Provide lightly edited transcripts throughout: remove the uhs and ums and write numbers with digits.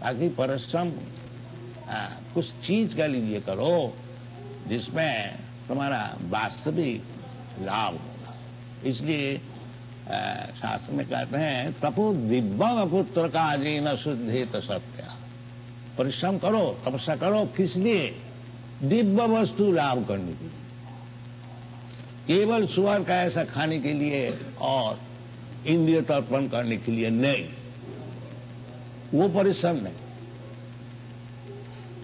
बाकी परिश्रम कुछ चीज के लिए करो जिसमें तुम्हारा वास्तविक लाभ होगा। इसलिए शास्त्र में कहते हैं तपो दिव्य पुत्र का जीन शुद्धेत सत्य। परिश्रम करो, तपस्या करो, किस लिए? दिव्य वस्तु लाभ करने के लिए, केवल सुअर का ऐसा खाने के लिए और इंद्रिय तर्पण करने के लिए नहीं, वो परिश्रम नहीं।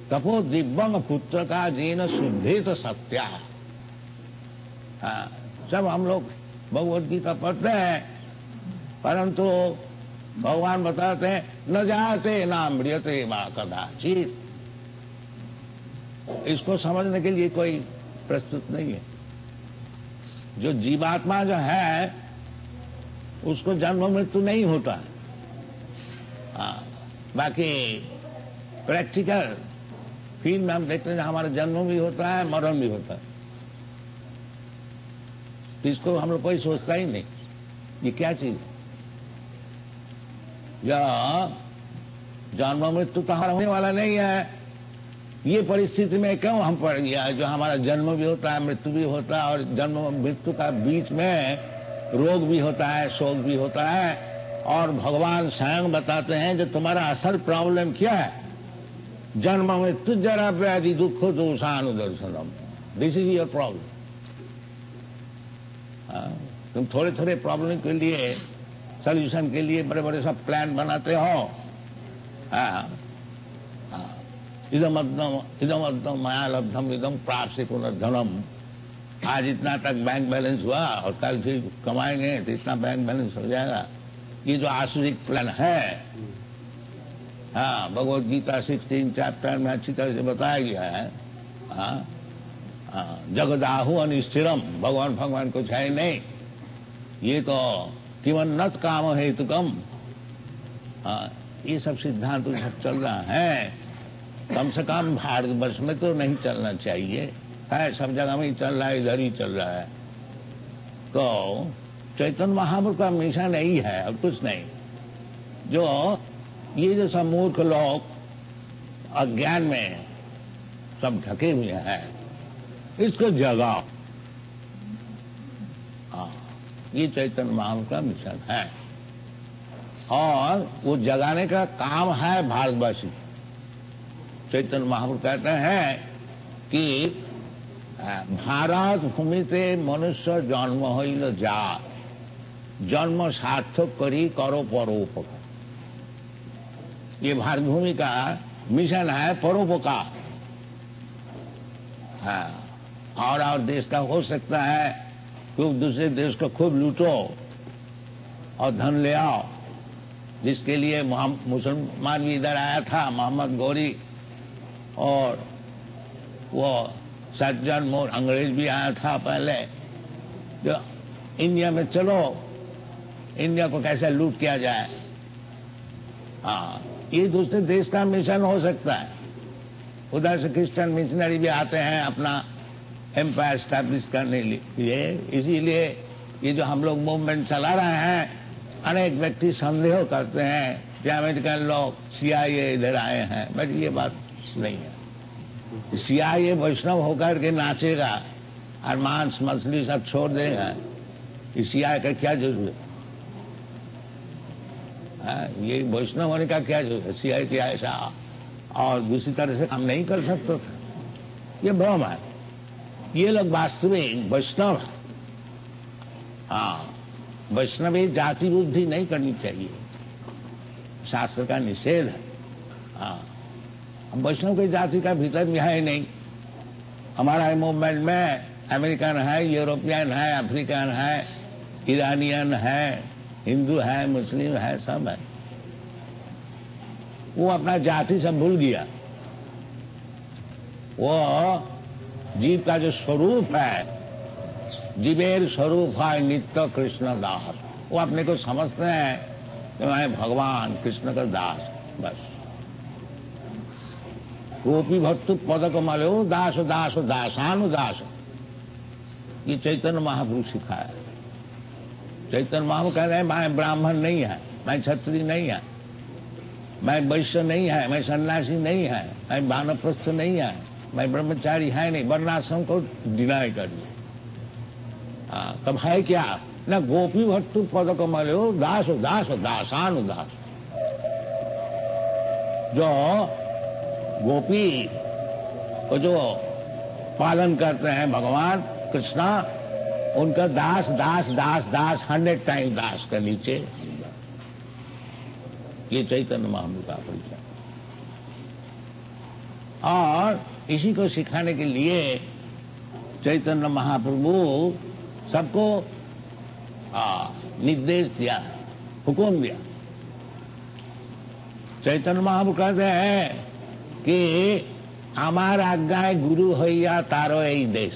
तपो दिव्यम पुत्र का जीन शुद्धेत सत्या। जब हम लोग भगवद गीता पढ़ते हैं, परंतु भगवान बताते हैं न जाते ना मृत्यते वा कदाचित। इसको समझने के लिए कोई प्रस्तुत नहीं है। जो जीवात्मा जो है उसको जन्म मृत्यु नहीं होता है। बाकी प्रैक्टिकल फील्ड में हम देखते हैं हमारा जन्म भी होता है, मरण भी होता है। तो इसको हम लोग कोई सोचता ही नहीं, ये क्या चीज है? या जन्म मृत्यु तो होने वाला नहीं है। ये परिस्थिति में क्यों हम पड़ गया जो हमारा जन्म भी होता है, मृत्यु भी होता है, और जन्म मृत्यु का बीच में रोग भी होता है, शोक भी होता है। और भगवान स्वयं बताते हैं जो तुम्हारा असल प्रॉब्लम क्या है, जन्म मृत्यु जरा व्याधि दुख दोषानुदर्शनम, दिस इज योर प्रॉब्लम। तुम थोड़े थोड़े प्रॉब्लम के लिए, सोल्यूशन के लिए बड़े बड़े सब प्लान बनाते हो। इदम अद्दम माया लब्धम इदम प्राप्त पुनर्धनम। आज इतना तक बैंक बैलेंस हुआ और कल फिर कमाएंगे तो इतना बैंक बैलेंस हो जाएगा। ये जो आसुरिक प्लान है, भगवद गीता 16 चैप्टर में अच्छी तरह से बताया गया है। जगदाहु अनिश्चिरम, भगवान कुछ है नहीं। ये तो किमन्नत काम हेतुकम, ये सब सिद्धांत चल रहा है। कम से कम भारतवर्ष में तो नहीं चलना चाहिए, है सब जगह में ही चल रहा है, इधर ही चल रहा है। तो चैतन्य महाप्रभु का मिशन यही है और कुछ नहीं। जो ये जो सब मूर्ख लोग अज्ञान में सब ढके हुए हैं, इसको जगाओ। ये चैतन्य महाप्रभु का मिशन है और वो जगाने का काम है भारतवासी। चैतन्य महाप्रभु कहते हैं कि भारत भूमिते मनुष्य जन्म हईल जात, जन्म सार्थक करी करो परोपकार। ये भारत भूमि का मिशन है परोपकार। और देश का हो सकता है कि दूसरे देश को खूब लूटो और धन ले आओ, जिसके लिए मुसलमान भी इधर आया था, मोहम्मद गौरी, और वो सज्जन मोर अंग्रेज भी आया था पहले। जो इंडिया में चलो, इंडिया को कैसे लूट किया जाए। ये दूसरे देश का मिशन हो सकता है। उधर से क्रिश्चियन मिशनरी भी आते हैं अपना एम्पायर स्टैब्लिश करने के लिए। इसीलिए ये जो हम लोग मूवमेंट चला रहे हैं, अनेक व्यक्ति संदेह करते हैं कि अमेरिकन लोग CIA इधर आए हैं, बट ये बात नहीं है। CIA वैष्णव होकर के नाचेगा और मांस मछली सब छोड़ देगा, CIA का क्या जरूरत है? ये वैष्णव होने का क्या जरूरत है? CIA की ऐसा और दूसरी तरह से काम नहीं कर सकता था। ये भ्रम है। ये लोग वास्तविक वैष्णव है। वैष्णवी जाति बुद्धि नहीं करनी चाहिए, शास्त्र का निषेध है। वैष्णव की जाति का भीतर भी है नहीं। हमारा मूवमेंट में अमेरिकन है, यूरोपियन है, अफ्रीकन है, ईरानियन है, हिंदू है, मुस्लिम है, सब है। वो अपना जाति सब भूल गया। वो जीव का जो स्वरूप है, जीवेर स्वरूप है नित्य कृष्ण दास, वो अपने को समझते हैं कि मैं भगवान कृष्ण का दास। बस गोपी भक्तु पद कमलो दास दास दासानुदास, ये चैतन्य महाप्रभु सिखाया। चैतन्य महाप्रभु कह रहे हैं मैं ब्राह्मण नहीं है, मैं क्षत्रिय नहीं है, मैं वैश्य नहीं है, मैं सन्यासी नहीं है, मैं वानप्रस्थ नहीं है, मैं ब्रह्मचारी है नहीं, वर्णाश्रम को डिनाई कर दिया। तब है क्या न गोपी भट्टु पद कमल हो दास दास दासान उदास। जो गोपी को जो पालन करते हैं भगवान कृष्णा, उनका दास दास दास दास 100 टाइम दास के नीचे। ये चैतन्य महाप्रभु का परिचय। और इसी को सिखाने के लिए चैतन्य महाप्रभु सबको निर्देश दिया, हुक्म दिया। चैतन्य महाप्रभु कहते हैं कि आमार आज्ञाय गुरु हइया तारो এই देश,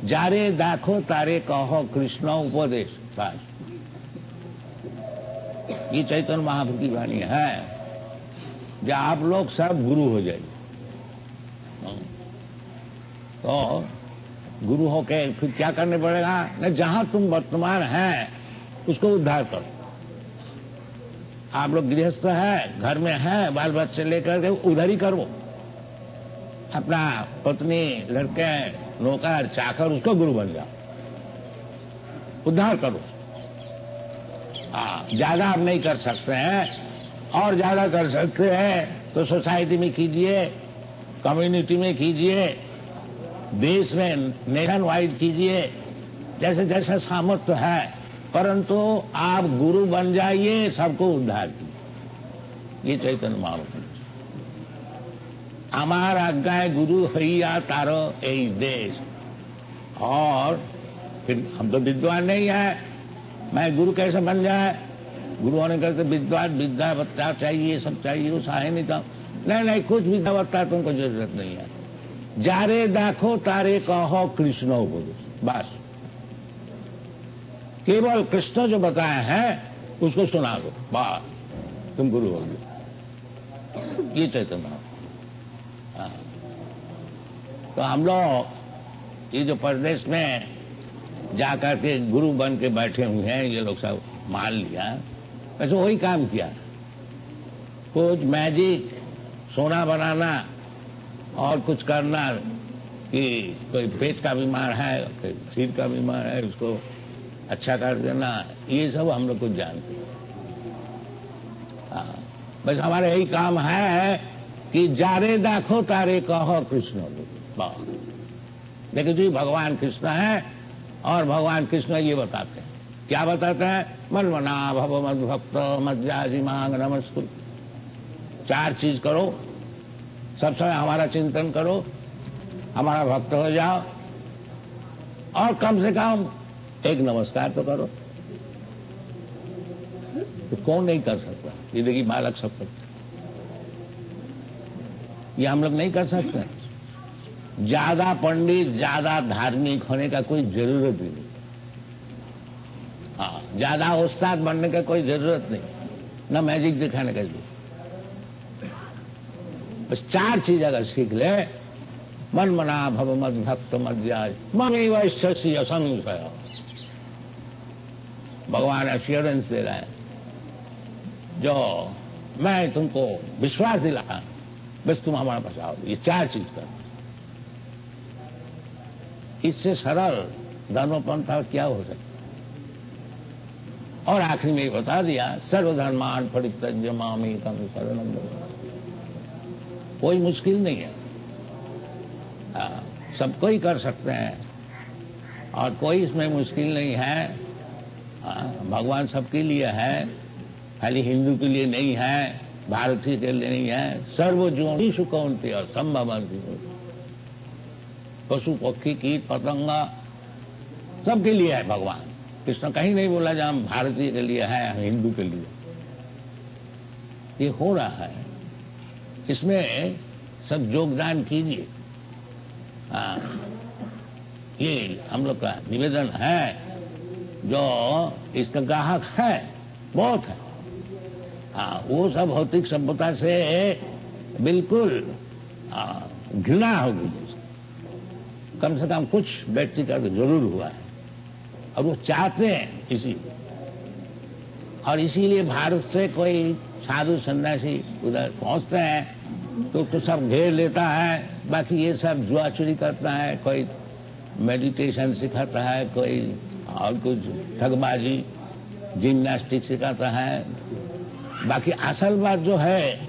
जारे देखो तारे कहो कृष्ण उपदेश। बस ये चैतन्य महाप्रभु की वाणी है, जो आप लोग सब गुरु हो जाइए। तो गुरु होके फिर क्या करने पड़ेगा न, जहां तुम वर्तमान है उसको उद्धार करो। आप लोग गृहस्थ है, घर में है, बाल बच्चे लेकर के उधर ही करो। अपना पत्नी, लड़के, नौकर, चाकर, उसको गुरु बन जाओ, उद्धार करो। ज्यादा आप नहीं कर सकते हैं, और ज्यादा कर सकते हैं तो सोसाइटी में कीजिए, कम्युनिटी में कीजिए, देश में नेशन वाइड कीजिए, जैसे जैसा सामर्थ्य है, परंतु आप गुरु बन जाइए, सबको उद्धार कीजिए। ये चैतन्य महाप्रभु। हमार आज्ञा गुरु हइया तारो यही देश। और फिर हम तो विद्वान नहीं है, मैं गुरु कैसे बन जाए? गुरुओं ने कहते विद्वान विद्या बत्ता चाहिए, सब चाहिए, वो साहे नहीं था। नहीं, कुछ विद्या बत्ता तुमको जरूरत नहीं है। जारे देखो तारे कहो कृष्ण उपदेश। बस केवल कृष्ण जो बताए हैं उसको सुना दो, बस तुम गुरु हो गए। ये चैतन्य। तो हम लोग ये जो प्रदेश में जाकर के गुरु बन के बैठे हुए हैं, ये लोग सब मान लिया, वैसे वही काम किया। कुछ मैजिक, सोना बनाना और कुछ करना कि कोई पेट का बीमार है, कोई सिर का बीमार है, उसको अच्छा कर देना, ये सब हम लोग कुछ जानते हैं। बस हमारा यही काम है कि जारे देखो तारे कहो कृष्ण। देखो जी, भगवान कृष्ण है और भगवान कृष्ण ये बताते हैं। क्या बताते हैं? मन मना भव मद भक्त मज्जाजी मांग नमस्कुर। 4 चीज करो, सब समय हमारा चिंतन करो, हमारा भक्त हो जाओ, और कम से कम एक नमस्कार तो करो। तो कौन नहीं कर सकता? ये देखिए बालक सब करते, ये हम लोग नहीं कर सकते। ज्यादा पंडित, ज्यादा धार्मिक होने का कोई जरूरत ही नहीं। ज्यादा उस्ताद बनने का कोई जरूरत नहीं, न मैजिक दिखाने का जरूरत। बस 4 चीज अगर सीख ले, मन मना भव मद भक्त मध्याज ममी वैश्य असंशय। भगवान एश्योरेंस दे रहे हैं, जो मैं तुमको विश्वास दिलाया, बस तुम हमारे पास आओ। ये 4 चीज कर, इससे सरल धर्मपंथा क्या हो सकता? और आखिरी में बता दिया, सर्वधर्मान परित्यज्य मामेकं शरणं व्रज। कोई मुश्किल नहीं है, सबको ही कर सकते हैं, और कोई इसमें मुश्किल नहीं है। भगवान सबके लिए है, खाली हिंदू के लिए नहीं है, भारतीय के लिए नहीं है। सर्वजोनि सुकौन्ते और संभवंति, पशु पक्षी कीट पतंगा सबके लिए है भगवान कृष्ण। कहीं नहीं बोला जहां भारतीय के लिए है, हिंदू के लिए। ये हो रहा है, इसमें सब योगदान कीजिए। ये हम लोग का निवेदन है। जो इसका ग्राहक है, बहुत है, वो सब भौतिक सभ्यता से बिल्कुल घृणा होगी। कम से कम कुछ व्यक्ति का तो जरूर हुआ है, और वो चाहते हैं इसी, और इसीलिए भारत से कोई साधु सन्यासी उधर पहुंचते हैं तो सब घेर लेता है। बाकी ये सब जुआ चोरी करता है, कोई मेडिटेशन सिखाता है, कोई और कुछ ठगबाजी जिम्नास्टिक सिखाता है। बाकी असल बात जो है,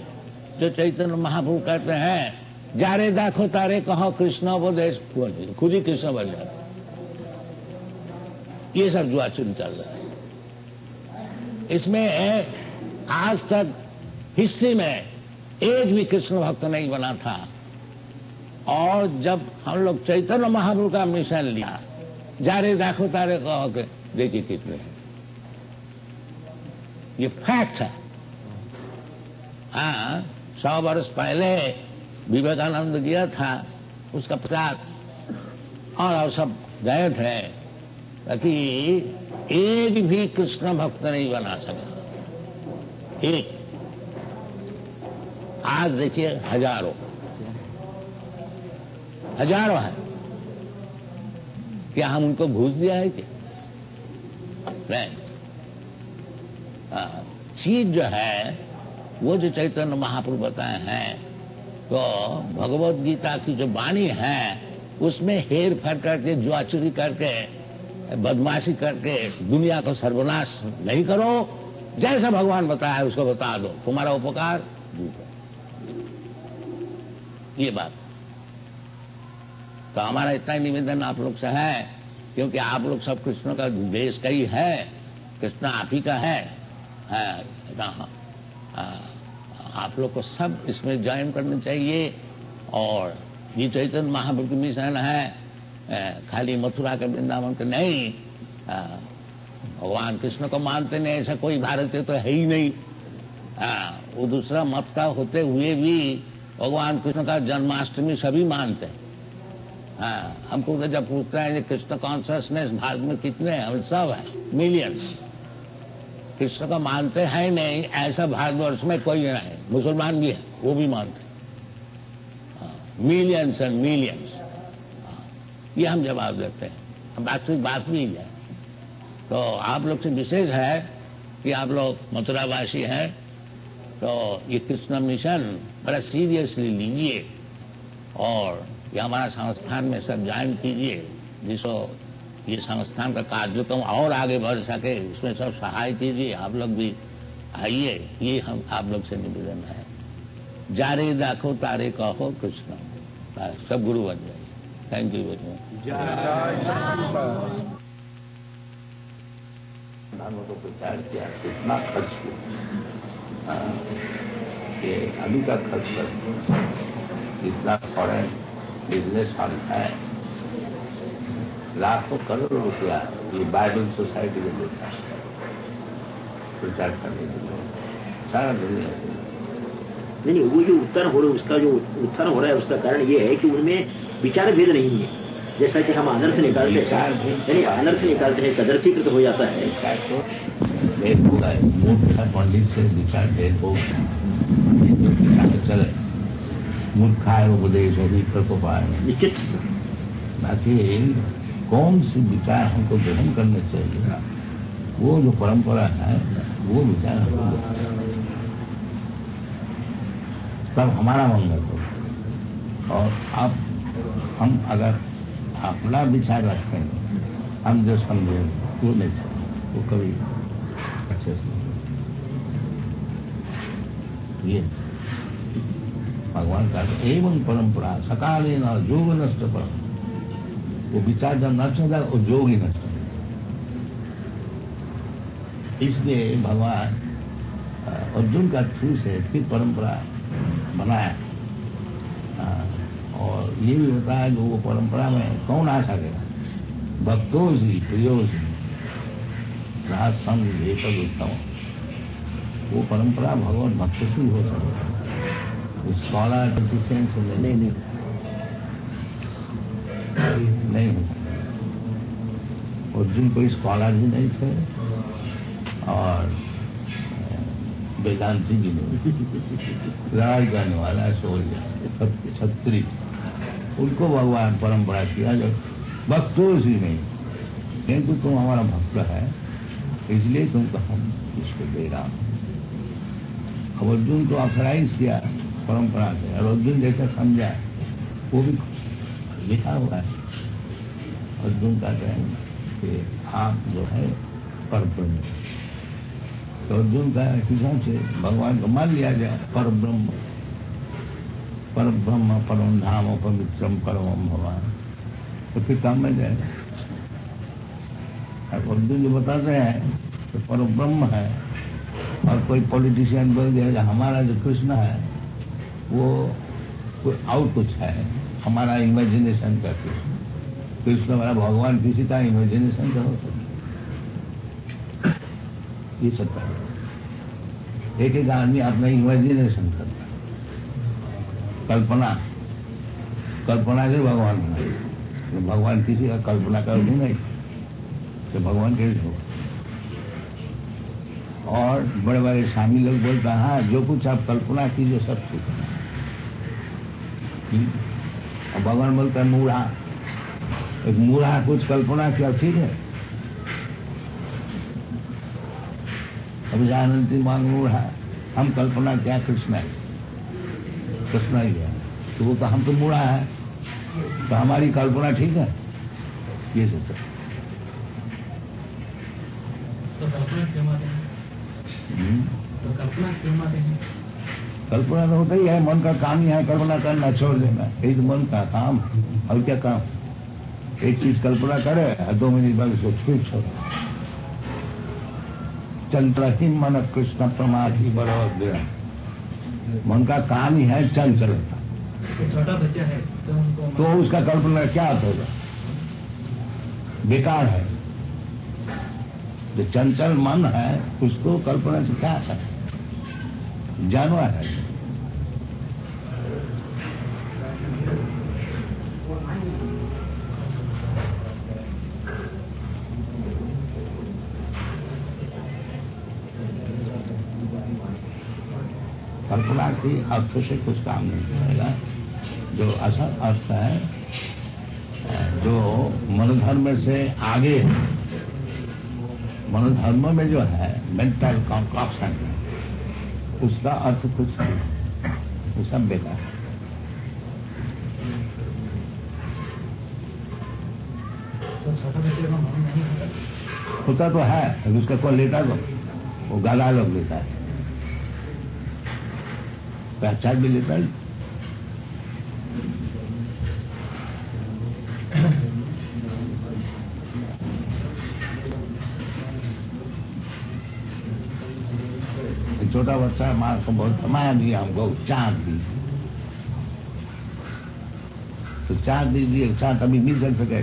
जो चैतन्य महाप्रभु कहते हैं, जारे देखो तारे कहो कृष्ण उपदेश, खुद ही कृष्ण बन जाते। ये सब जुआ चोरी चल रहा है। इसमें आज तक हिस्ट्री में एक भी कृष्ण भक्त नहीं बना था। और जब हम लोग चैतन्य महाप्रभु का मिशन लिया, जारे देखो तारे कहो के, देखिए कितने, ये फैक्ट है। हाँ, 100 वर्ष पहले विवेकानंद गया था, उसका प्रचार और सब गए थे, ताकि एक भी कृष्ण भक्त नहीं बना सका। एक आज देखिए हजारों है। क्या हम उनको घूस दिया है क्या? नहीं। चीज जो है वो जो चैतन्य महाप्रभु बताए हैं, तो भगवत गीता की जो वाणी है उसमें हेर फेर करके, जुआचुरी करके, बदमाशी करके दुनिया को सर्वनाश नहीं करो। जैसा भगवान बताया है उसको बता दो, तुम्हारा उपकार ये बात। तो हमारा इतना ही निवेदन आप लोग से है, क्योंकि आप लोग सब कृष्ण का देश का ही है, कृष्ण आप ही का है। आप लोग को सब इसमें ज्वाइन करना चाहिए। और ये चैतन्य महाप्रभु की मिशन है, खाली मथुरा के वृंदावन के नहीं। भगवान कृष्ण को मानते नहीं ऐसा कोई भारतीय तो है ही नहीं। वो दूसरा मत का होते हुए भी भगवान कृष्ण का जन्माष्टमी सभी मानते हैं। हमको तो जब पूछते हैं कृष्ण कॉन्शियसनेस भारत में कितने हैं, हम सब है मिलियंस। कृष्ण को मानते हैं नहीं ऐसा भारतवर्ष में कोई नहीं। मुसलमान भी है, वो भी मानते हैं, मिलियंस एंड मिलियंस। ये हम जवाब देते हैं, हम वास्तविक बात भी है। तो आप लोग से विशेष है कि आप लोग मथुरावासी हैं, तो ये कृष्ण मिशन बड़ा सीरियसली लीजिए और ये हमारा संस्थान में सब ज्वाइन कीजिए, जिसको ये संस्थान का कार्यक्रम और आगे बढ़ सके, इसमें सब सहाय कीजिए। आप लोग भी आइए, ये हम आप लोग से निवेदन है। जारे देखो तारे कहो कृष्ण, सब गुरु बन जाए। Thank you very much. को प्रचार किया, कितना खर्च किया, ये अभी का खर्च कर इतना फॉरेन बिजनेस होता है, लाखों करोड़ रुपया ये बाइबल सोसाइटी में देता है प्रचार करने के लिए, सारा दुनिया से। नहीं, वो जो उत्थान हो रहा है, उसका जो उत्थान हो रहा है उसका कारण ये है कि उनमें विचार भेद नहीं है। जैसा कि हम अनर्थ निकालते हैं, अनर्थ निकालते हैं, कदर्शीकृत हो जाता है। तो भेद होगा, मूर्ख पंडित से विचार भेद होगा, चले मूर्खाय उपदेश अभी प्रकोपाय। निश्चित। बाकी कौन सी विचार हमको ग्रहण करने चाहिए, वो जो परंपरा है वो विचार हमको, तब हमारा मंगल हो। और अब हम अगर अपना विचार रखेंगे, हम जो समझे वो नहीं चाहिए, वो कभी अच्छे से ये भगवान का एवं परंपरा सकालीन और योग नष्ट पर, वो विचार जब नष्ट हो जाए वो योग ही नष्ट हो जाए। इसलिए भगवान अर्जुन का थ्रू से फिर परंपरा बनाया। और ये भी होता है जो वो परंपरा में कौन आ सकेगा, भक्तों से प्रियो से राज संग एक उत्तम, वो परंपरा भगवान भक्त से हो सकता है। स्कॉलर डिफिशियंस नहीं हो सकता। अर्जुन कोई स्कॉलर भी नहीं थे और वेदांती भी नहीं, लड़ाई करने वाला सोल्जर छत्री, उनको भगवान परंपरा किया जो भक्तों से नहीं, किंतु तुम हमारा भक्त है इसलिए तुमको हम इसको दे रहा हूं। अब अर्जुन को ऑथराइज किया परंपरा से, और अर्जुन जैसा समझा वो भी लिखा हुआ है। अर्जुन का कहना कि आप जो है परब्रह्म, तो अर्जुन का हिसाब से भगवान को मान लिया जाए परब्रह्म, परब्रह्म परम धाम पवित्रम परम भगवान, तो फिर काम में जाएगा। अब अर्जुन जो बताते हैं तो परब्रह्म है, और कोई पॉलिटिशियन बोल दिया हमारा जो कृष्ण है वो कोई और कुछ है, हमारा इमेजिनेशन का कृष्ण हमारा भगवान किसी का इमेजिनेशन का हो सकता, ये सब है। एक एक आदमी अपना इमेजिनेशन करता है, कल्पना से भगवान बनाए, तो भगवान किसी का कल्पना कर भी नहीं, तो भगवान कैसे हो। और बड़े बड़े स्वामी लोग बोलते हैं हाँ जो कुछ आप कल्पना कीजिए सब कुछ, और भगवान बोलता है मूढ़ा, एक मूढ़ा कुछ कल्पना किया ठीक है। अब जानती मांग मूढ़ा, हम कल्पना क्या कृष्ण है, कृष्ण ही है, तो वो तो हम तो मूढ़ा है, तो हमारी कल्पना ठीक है, ये सोचता है। तो कल्पना क्यों माते हैं? कल्पना तो होता ही है, मन का काम ही है कल्पना करना, छोड़ देना, यही तो मन का काम, और क्या काम। एक चीज कल्पना करे और 2 मिनट बाद उसको फिर छोड़। चंचल मन कृष्ण प्रमाथि बड़ोदय, मन का काम ही है चंचलता। छोटा बच्चा है तो उसका कल्पना क्या होगा, बेकार है। जो चंचल मन है उसको कल्पना से क्या आता है, जानवर है। कल्पना की अर्थ से कुछ काम नहीं करेगा। जो असल अर्थ है, जो मनोधर्म से आगे है, मनोधर्म में जो है मेंटल कॉन्ट्रैक्शन, उसका अर्थ कुछ नहीं, वो सब बेकार है। तो छोटा बच्चे का मन नहीं होता तो है, उसका कौन लेता, तो वो गाला लोग लेता है, पहचान भी लेता है। छोटा बच्चा माँ को बहुत माया दिया, हमको चाँद दी, तो चाँद दीजिए, चाँद अभी मिल सके,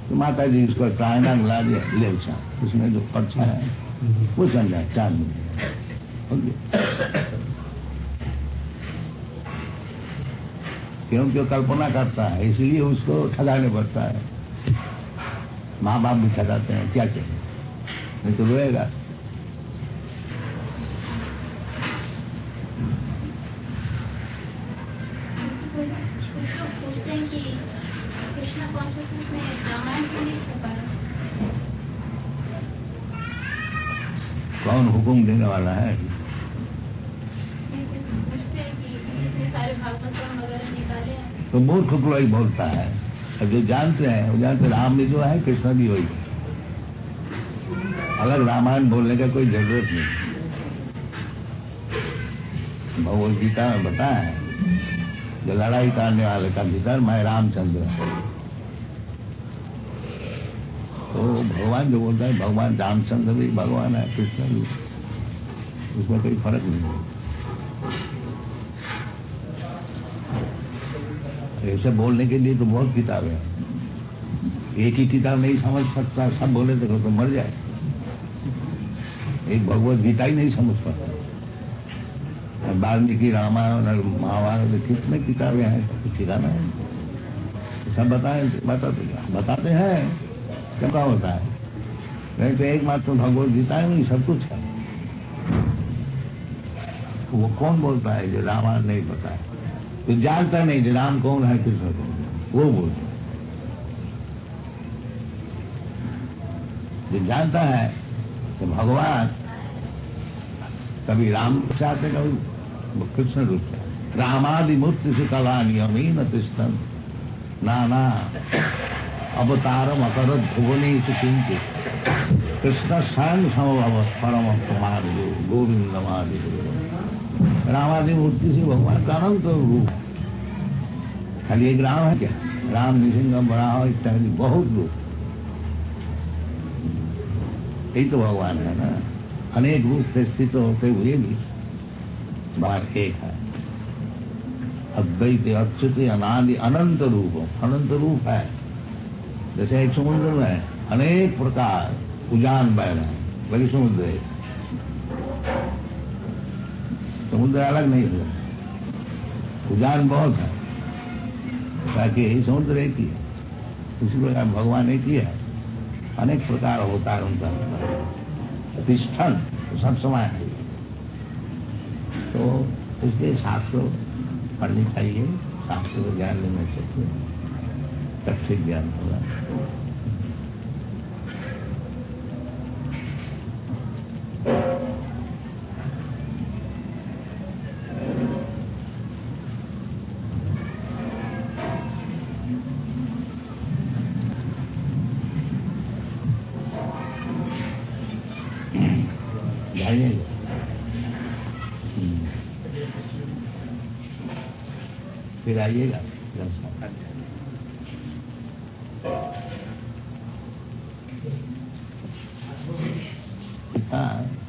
तो माता जी उसको चाइना मिला दिया, ले चाँद, उसमें जो पर्चा है वो चल जाए, चाँद मिल। क्योंकि कल्पना करता है, इसलिए उसको ठगाने पड़ता है। माँ बाप भी ठगाते हैं, क्या करें, नहीं तो रोएगा। कौन हुक्म देने वाला है? तो मूर्ख कोई बोलता है, और जो जानते हैं वो जानते, राम भी जो है कृष्ण भी वही है, अलग रामायण बोलने का कोई जरूरत नहीं। भगवद गीता में बताया है, जो लड़ाई करने वाले का भीतर मैं रामचंद्र है, तो भगवान जो बोलता है भगवान रामचंद्र भी भगवान है, कृष्ण भी, उसमें कोई फर्क नहीं है। ऐसे बोलने के लिए तो बहुत किताबें हैं, एक ही किताब नहीं समझ सकता, सब बोले तो मर जाए। एक भगवद गीता ही नहीं समझ पाता, वाल्मीकि रामायण और महाभारत कितने किताबें हैं, कुछ ठिकाना है, सब बताते हैं, क्या होता है। नहीं तो एक मात्र भगवद गीता है, नहीं सब कुछ है। वो कौन बोलता है जो रामायण नहीं पता है, तो जानता नहीं जो राम कौन है कृष्ण कौन है, वो बोलता है। जो जानता है तो भगवान कभी राम रूप से आते, कभी कृष्ण रूप से। रामादि मूर्ति से कला नियमीन तिष्ठन नाना अवतारम अकरत भुवनी से किंचित कृष्ण स्वयं समभव परम कुमार गोविंदमादि। रामादि मूर्ति से भगवान का अनंत रूप। खाली एक राम है क्या? राम, नृसिंह, वराह इत्यादि बहुत रूप। यही तो भगवान है ना। अनेक रूप से स्थित होते हुए भी भगवान एक है। अद्वैत अच्युत अनादि अनंत रूप, अनंत रूप है। जैसे एक समुद्र में अनेक प्रकार उजान बह रहे हैं, वही समुद्र है। समुद्र अलग नहीं है, उजान बहुत है, ताकि यही समुद्र एक ही है। इसी प्रकार भगवान एक ही है, अनेक प्रकार होता है उनका। तिष्ठन तो सब समय है। तो इसलिए शास्त्र पढ़नी चाहिए, शास्त्र को ज्ञान लेना चाहिए, तब ज्ञान होगा। फिर आइएगा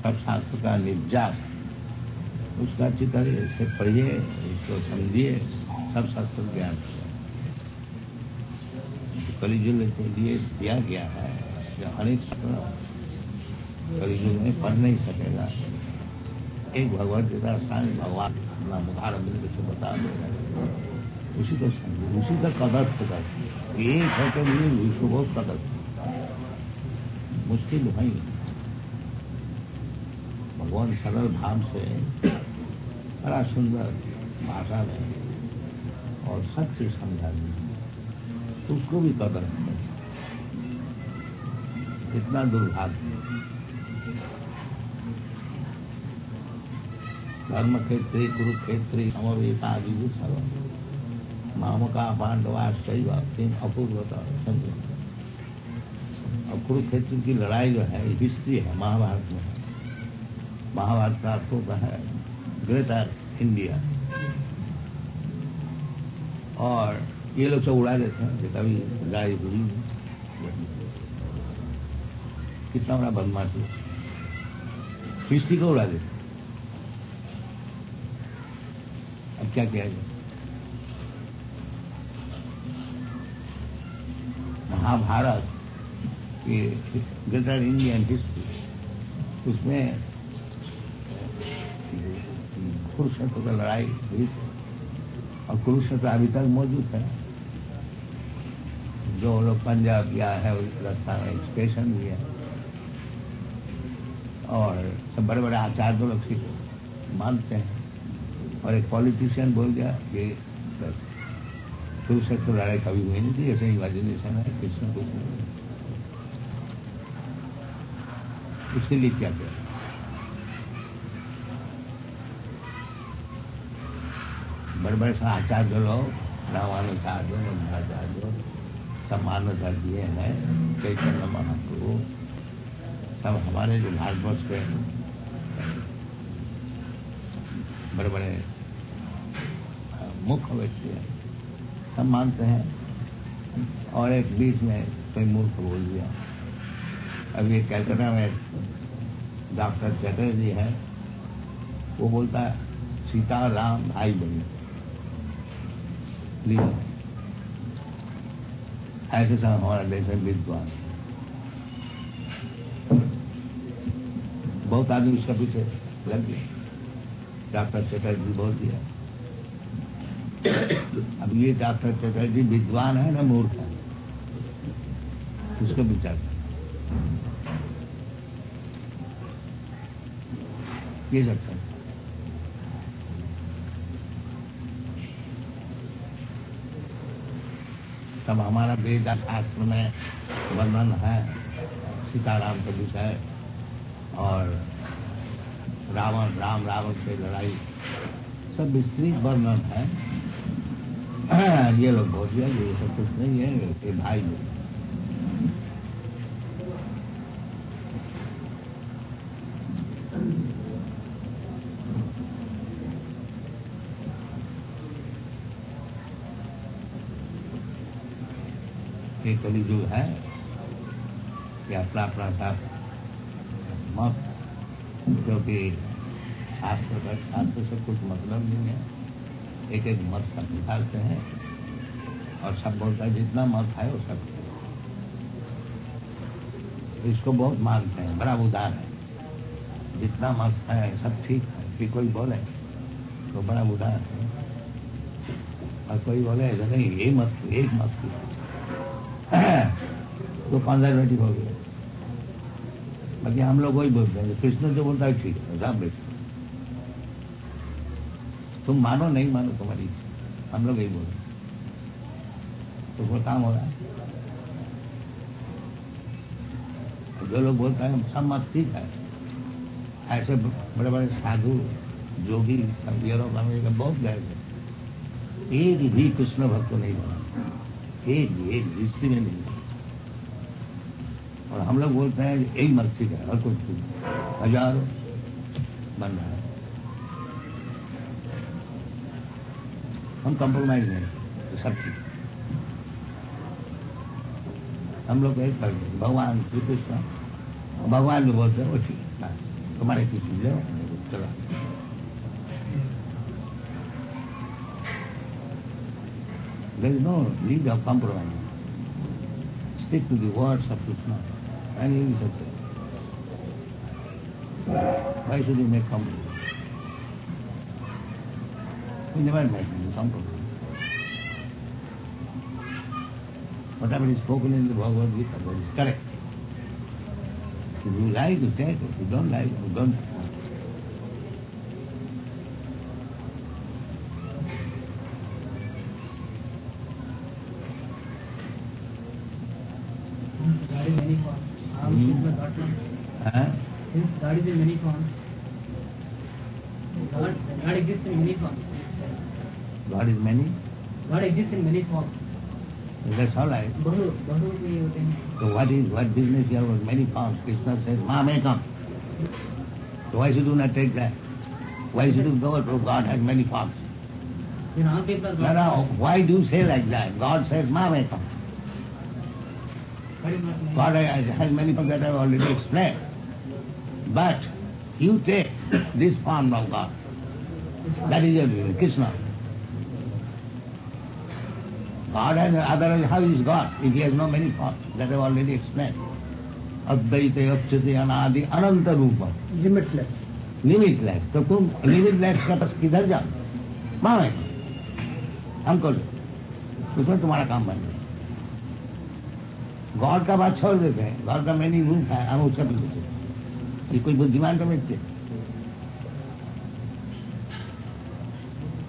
सब शास्त्र का निजात उसका चित्र इससे पढ़िए, इसको समझिए, सब शास्त्र ज्ञान। कलियुग के लिए दिया गया है, अनेक कलियुग में पढ़ नहीं सकेगा। एक भगवत गीता स्वामी भगवान अपना मुखारबिंद से बता देगा, उसी को समझे, उसी का कदर कर। एक है के लिए विश्व बहुत कदर मुश्किल है। भगवान सरल भाव से बड़ा सुंदर भाषा में और सत्य समझा दिया, उसको भी कदर है। इतना दुर्भाग्य। धर्म क्षेत्री कुरुक्षेत्री समवेतादि सर्व मामका पांडवा शैव अपूर्वता संजय। और कुरुक्षेत्र की लड़ाई जो है हिस्ट्री है, महाभारत में है। महाभारत का अर्थ होता है ग्रेटर इंडिया। और ये लोग सब उड़ा देते हैं कि कभी लड़ाई हुई। कितना बड़ा बदमाशी, हिस्ट्री को उड़ा देते। अब क्या किया जाए? महाभारत की ग्रेटर इंडियन हिस्ट्री, उसमें कुरुक्षेत्र की लड़ाई हुई और कुरुक्षेत्र अभी तक मौजूद है। जो लोग पंजाब गया है उस रास्ता में स्टेशन भी है और सब बड़े बड़े आचार्य लोग मानते हैं। और एक पॉलिटिशियन बोल गया कि कुरुक्षेत्र लड़ाई कभी हुई नहीं थी, ऐसे इमेजिनेशन है कृष्ण को। उसके लिए क्या किया? बड़े बड़े आचार्य लोग, रामानुचार्य, मध्वाचार्य, सब मान्यता दिए हैं। चैतन्य महाप्रभु, सब हमारे जो भारतवर्ष के बड़े बड़े मुख्य व्यक्ति हैं, सब मानते हैं। और एक बीच में कोई मूर्ख बोल दिया। अभी कलकत्ता में डॉक्टर चटर्जी है, वो बोलता है सीता राम भाई बहन। ऐसे सब हमारा देश में विद्वान, बहुत आदमी उसका पीछे लग गया। डॉक्टर चटर्जी बोल दिया। अब ये डॉक्टर चटर्जी विद्वान है ना मूर्ख है, उसको विचार ये सकता है। तब हमारा वेद शास्त्र में वर्णन है सीताराम का विषय और रावण राम रावण से लड़ाई, सब विस्तृत वर्णन है। ये लोग भूल गया, ये सब कुछ नहीं है, ये भाई लोग। ये कलियुग है कि अपना अपना सब मत, क्योंकि शास्त्र से कुछ मतलब नहीं है, एक एक मत सब निकालते हैं और सब बोलता है जितना मत है वो सब। इसको बहुत मानते हैं, बड़ा उदार है, जितना मत है सब ठीक है। कि कोई बोले तो बड़ा उदार है, और कोई बोले नहीं ये मत एक मत की तो कंजर्वेटिव हो गया। बाकी हम लोग वही बोलते हैं, कृष्ण जो बोलता है ठीक है, सब बेचो, तुम मानो नहीं मानो तुम्हारी इच्छा, हम लोग यही बोलते हैं। तो वो काम हो रहा है। जो लोग बोलते हैं सब मत ठीक है, ऐसे बड़े बड़े साधु जोगी सब यूरोप अमेरिका बहुत गए थे, एक भी कृष्ण भक्त नहीं बना, एक हिस्ट्री में नहीं। और हम लोग बोलते हैं एक मत ठीक है और कुछ ठीक, हजारों बन रहा है। हम कंप्रोमाइज नहीं, तो सब ठीक। हम लोग एक कर भगवान श्री कृष्ण, भगवान जो बोलते हैं वो ठीक है, तुम्हारे किसी ले चलो। There is no need of compromise. Stick to the words of Krishna and you will succeed. Why should you make compromise? We never make any compromise. Whatever is spoken in the Bhagavad Gita, that is correct. If you like, you take it. If you don't like, you don't. God is many forms. Since God is in many forms, God exists in many forms. God is many. God exists in many forms. That's all right. बहुत ये होते हैं. So what business you have with many forms? Krishna says, Mamekam. So why should you not take that? Why should you go to God has many forms? Then all people are God. No, why do you say like that? God says, Mamekam. God is not many. God has many forms that I have already explained. But you take this form of God. That is your reason, Krishna. God has, otherwise how is God if he has no many forms? That I have already explained. Advaita Achyati Anadi Ananta Rupa. Limitless. Limitless. तो तुम limitless का बस किधर जाओ? मामे हमको उसमें तुम्हारा काम बन गया। गॉड का बात छोड़ देते हैं, गॉड का मैनी रूप है, हम उसका पीछे। ये कोई बुद्धिमान का व्यक्ति,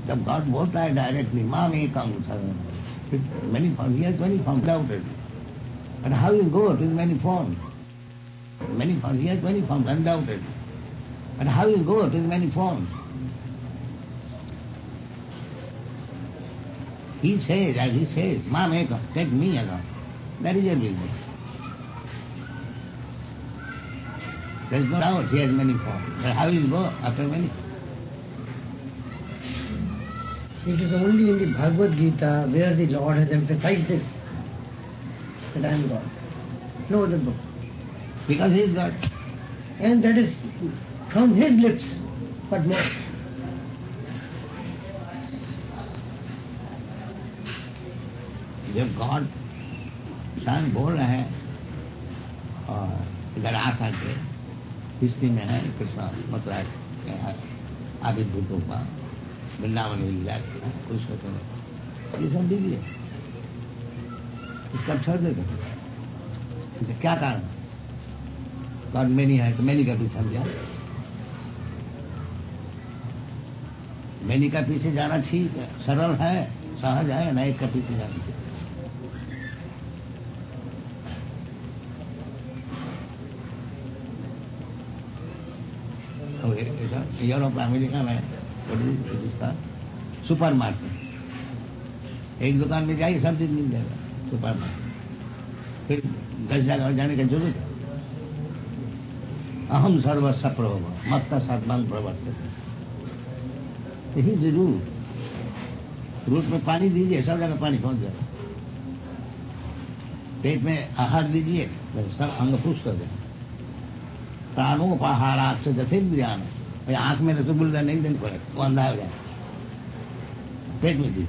जब गॉड बोलता है डायरेक्टली माँ में काम many forms, he has many forms undoubtedly. And how you go to many forms? Many forms, he has many forms undoubtedly. And how you go to many forms? He says, as he says, Ma Mekam, take me along. That is your business. There is no doubt he has many forms. But how you go after many? It is only in the Bhagavad Gita where the Lord has emphasized this, that I am God. No other book. Because he is God. And that is from his lips, but more. जब God इंसान बोल रहे हैं और इधर आकर के history में है कृष्ण मतलब आविर्भूतों का वृंदावन लीला कुछ होते हैं, ये सब दिव्य है, इसका छोड़ देते हैं। क्या कारण? गॉड मैनी है तो मैनी का पीछे जाए, मैनी का पीछे जाना ठीक है, सरल है, सहज है, ना एक का पीछे जाना ठीक है। तो ऐसा यूरोप अमेरिका में इसका सुपर मार्केट, एक दुकान में जाइए सब चीज मिल जाएगा सुपर मार्केट, फिर 10 जगह जाने की जरूरत है। अहम सर्वस्व प्रभव मत्ता सर्वांग प्रवर्तते, यही जरूर रूट में पानी दीजिए, सब जगह पानी पहुंच जाएगा। पेट में आहार दीजिए, सब अंग पुष्ट कर देगा। प्राणोपहार से जथेन्द्रियान, आंख में रसगुल्ला नहीं देना पड़ेगा, वो अंधा हो जाए। पेट में दीजिए,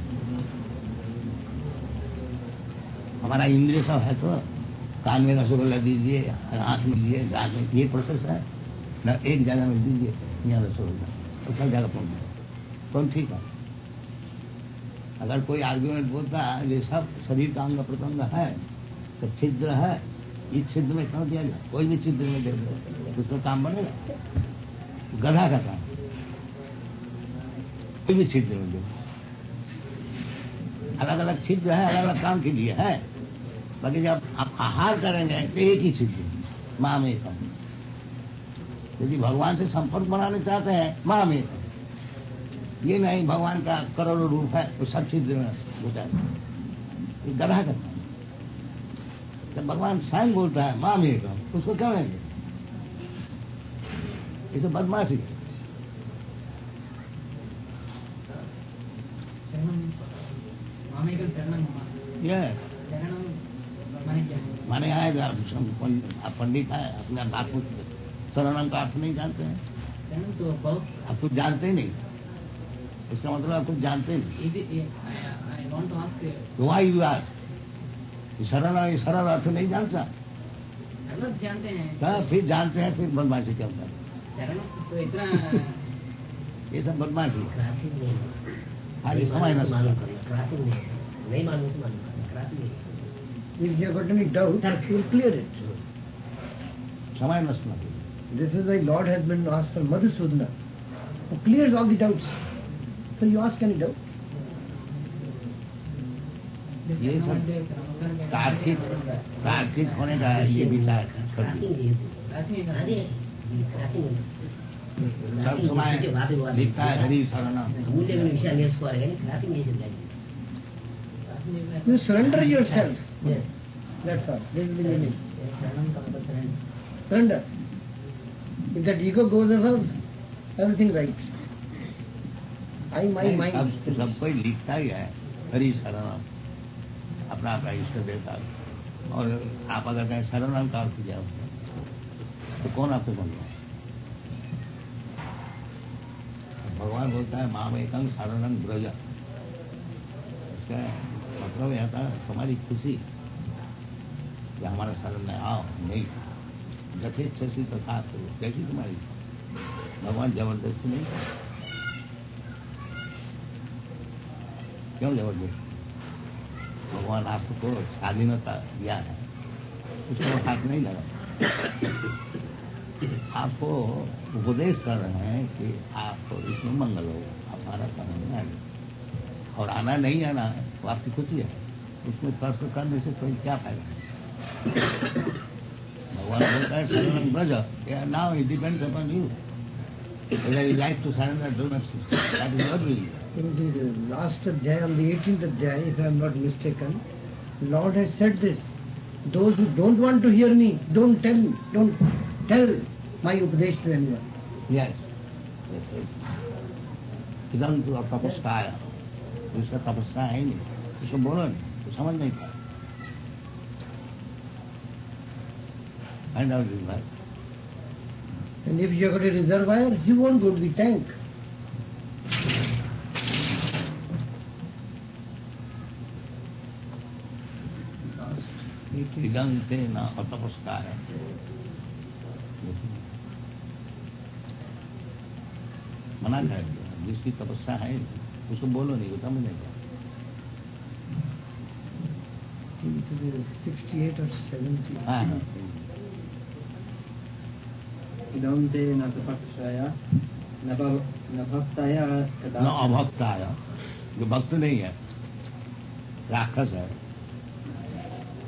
हमारा इंद्रिय सब है तो कान में रसगुल्ला दीजिए, आंख में दीजिए, दांत में, ये प्रोसेस है न। एक जगह में दीजिए यहाँ रसगुल्ला, तो सब जगह पहुंच जाए तो ठीक है। अगर कोई आर्ग्यूमेंट बोलता है ये सब शरीर का अंग प्रत्यंग है, तो छिद्र है, इस छिद्र में क्यों दिया जाए, कोई भी छिद्र में दे दो, उसका काम बनेगा। गधा का काम, कोई भी छिद्र में दे दो, अलग अलग छिद्र है, अलग अलग काम के लिए है। बाकी जब आप आहार करेंगे तो एक ही छिद्र, माँ में कम। यदि भगवान से संपर्क बनाने चाहते हैं, माँ में कम। ये नहीं भगवान का करोड़ों रूप है तो सब छिद्र में होता है, ये गधा का काम। जब भगवान स्वयं बोलता है माँ में कम, उसको क्यों लेंगे? इसे बदमाशी है। माने आएगा पंडित है, अपने बात को शरणम का अर्थ नहीं जानते हैं, आप कुछ जानते ही नहीं, इसका मतलब आप कुछ जानते नहीं। वाई विवास सरल सरल अर्थ नहीं जानता, जानते हैं हाँ, फिर जानते हैं, फिर बदमाशी करता है। तो इतना ये सब बदमाशी है। खाली समय नष्ट करना। नहीं मालूम तो मालूम करना। If you have got any doubt, you will clear it. समय नष्ट न। This is why Lord has been asked for Madhusudana, who clears all the doubts. So you ask any doubt? ये सब तार्किक होने का ये विचार सब समय लिखता है हरि शरणम। You surrender yourself. Yes. That's all. This is the meaning. Surrender. If that ego goes above, everything right. I, my, सब कोई लिखता ही है हरि शरणम, अपना अपना इष्ट देवता। और आप अगर कहें शरणम का अर्थ क्या होता है, तो कौन आपको समझाए? भगवान बोलता है माम एकं शरणं ब्रज, इसका मतलब यह था तुम्हारी खुशी कि हमारा शरण में आओ। नहीं, जथेच्छसी तथा कैसी तुम्हारी, भगवान जबरदस्ती नहीं करता। क्यों जबरदस्ती? भगवान आपको स्वाधीनता दिया है, उसको हाथ नहीं लगा। आपको उपदेश कर रहे हैं कि आपको इसमें मंगल हो, आप हमारा शरण में आए। और आना नहीं आना है वो आपकी खुशी है, उसमें तर्क करने से कोई क्या फायदा। भगवान बोलता है शरणं Braj, now it depends upon you, whether you like to surrender or not. That is not will. In the last day, on the 18th day, if I am not mistaken, Lord has said this: those who don't want to hear me, don't tell my upadesh to anyone. Yes. इदं तु तपस्काय, उसका तपस्या है ही नहीं, उसको बोलो नहीं, तो समझ नहीं पाए। Find out this right. And if you have got a reservoir, you won't go to the tank. इदं ते न तपस्काय, मना कर दिया, जिसकी तपस्या है उसको बोलो नहीं, वो समझ नहीं पाए। It is 68 or 70. हाँ, इदं ते न तपस्याय न भक्ताय न अभक्ताय, जो भक्त नहीं है, राक्षस है।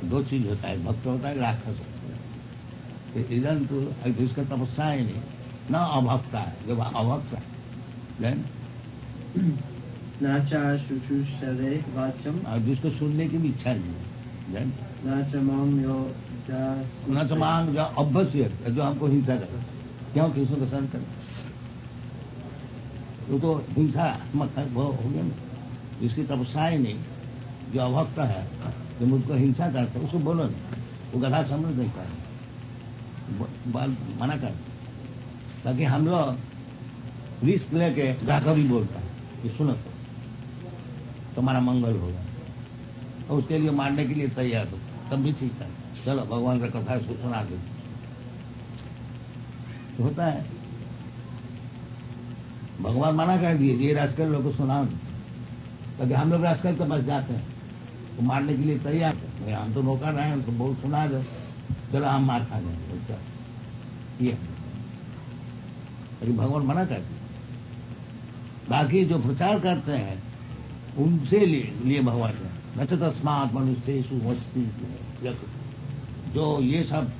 दो चीज होता है, भक्त होता है, राक्षस होता है। इधर तो जिसका तपस्या ही नहीं, न अभक्ता है, जब अभक्त है देन नाचा शुश्रूषते वाचम और जिसको सुनने की भी इच्छा नहीं है देन नाचा मांग यो न तो मांग जो अभ्यस्य जो हमको हिंसा करे, क्यों किसको पसंद करे, वो तो हिंसात्मक है, वो हो गया ना। जिसकी तपस्या ही नहीं, जो अभक्त है, जो मुझको हिंसा करता है, उसको बोलो नहीं, वो गधा समझ नहीं पाए, मना कर, ताकि हम लोग रिस्क लेके जाकर भी बोलता है कि सुनो तुम्हारा मंगल होगा, और उसके लिए मारने के लिए तैयार हो, तब भी ठीक है, चलो भगवान का कथा सुना दो। तो होता है भगवान मना कर दिए ये रास्कल लोग को सुनाओ, ताकि हम लोग रास्कल के पास जाते हैं, वो मारने के लिए तैयार है, हम तो नौकर रहे हैं, तो बहुत सुना दो, चलो हम मार खा जाएंगे, ये लेकिन भगवान मना कर दिए। बाकी जो प्रचार करते हैं उनसे लिए भगवान है न तो तस्मात् मनुष्येषु वस्ति, जो ये सब